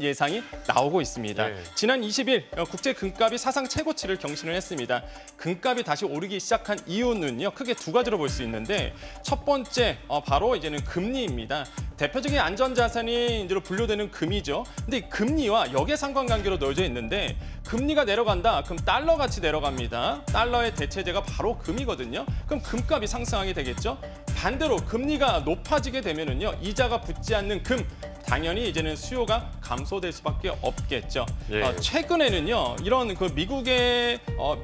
예상이 나오고 있습니다. 예. 지난 20일 국제 금값이 사상 최고치를 경신을 했습니다. 금값이 다시 오르기 시작한 이유는요, 크게 두 가지로 볼 수 있는데 첫 번째 바로 이제는 금리입니다. 대표적인 안전자산이 이제로 분류되는 금이죠. 근데 이 금리와 역의 상관관계로 놓여져 있는데 금리가 내려간다, 그럼 달러 가치 내려갑니다. 달러의 대체제가 바로 금이거든요. 그럼 금값이 상승하게 되겠죠. 반대로 금리가 높아지게 되면은요, 이자가 붙지 않는 금, 당연히 이제는 수요가 감소될 수밖에 없겠죠. 예. 최근에는요, 이런 그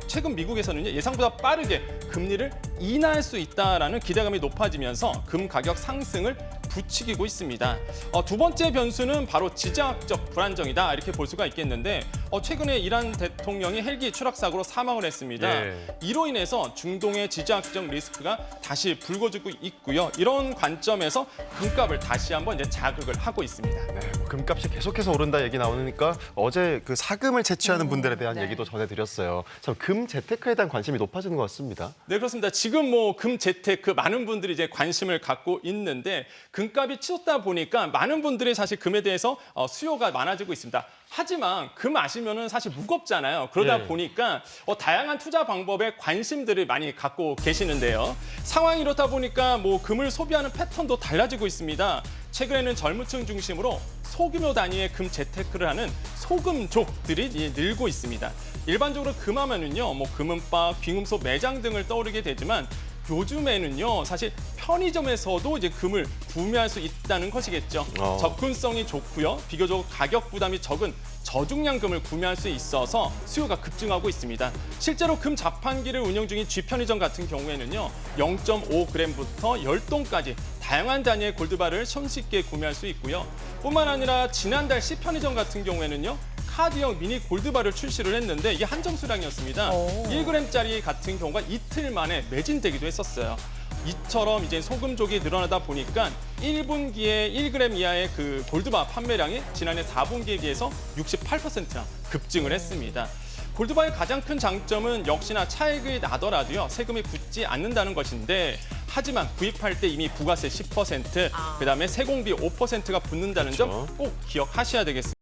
최근 미국에서는요, 예상보다 빠르게 금리를 인하할 수 있다라는 기대감이 높아지면서 금 가격 상승을 부추기고 있습니다. 두 번째 변수는 바로 지정학적 불안정이다, 이렇게 볼 수가 있겠는데 최근에 이란 대통령이 헬기 추락 사고로 사망을 했습니다. 예. 이로 인해서 중동의 지정학적 리스크가 다시 불거지고 있고요. 이런 관점에서 금값을 다시 한번 이제 자극을 하고 있습니다. 네, 뭐 금값이 계속해서 오른다 얘기 나오니까 어제 그 사금을 채취하는 분들에 대한 네. 얘기도 전해드렸어요. 참 금 재테크에 대한 관심이 높아지는 것 같습니다. 네, 그렇습니다. 지금 뭐 금 재테크 많은 분들이 이제 관심을 갖고 있는데 금값이 치솟다 보니까 많은 분들이 사실 금에 대해서 수요가 많아지고 있습니다. 하지만 금 아시면은 사실 무겁잖아요. 그러다 예. 보니까 다양한 투자 방법에 관심들을 많이 갖고 계시는데요. 상황이 이렇다 보니까 뭐 금을 소비하는 패턴도 달라지고 있습니다. 최근에는 젊은층 중심으로 소규모 단위의 금 재테크를 하는 소금족들이 늘고 있습니다. 일반적으로 금하면은요, 뭐 금은바, 귀금속 매장 등을 떠오르게 되지만 요즘에는요, 사실 편의점에서도 이제 금을 구매할 수 있다는 것이겠죠. 접근성이 좋고요, 비교적 가격 부담이 적은 저중량 금을 구매할 수 있어서 수요가 급증하고 있습니다. 실제로 금 자판기를 운영 중인 G편의점 같은 경우에는요, 0.5g부터 10돈까지 다양한 단위의 골드바를 손쉽게 구매할 수 있고요. 뿐만 아니라 지난달 C편의점 같은 경우에는요, 카드형 미니 골드바를 출시를 했는데 이게 한정 수량이었습니다. 1g짜리 같은 경우가 이틀 만에 매진되기도 했었어요. 이처럼 이제 소금족이 늘어나다 보니까 1분기에 1g 이하의 그 골드바 판매량이 지난해 4분기에 비해서 68%나 급증을 했습니다. 골드바의 가장 큰 장점은 역시나 차익이 나더라도요, 세금이 붙지 않는다는 것인데, 하지만 구입할 때 이미 부가세 10%, 그다음에 세공비 5%가 붙는다는 그렇죠. 점 꼭 기억하셔야 되겠습니다.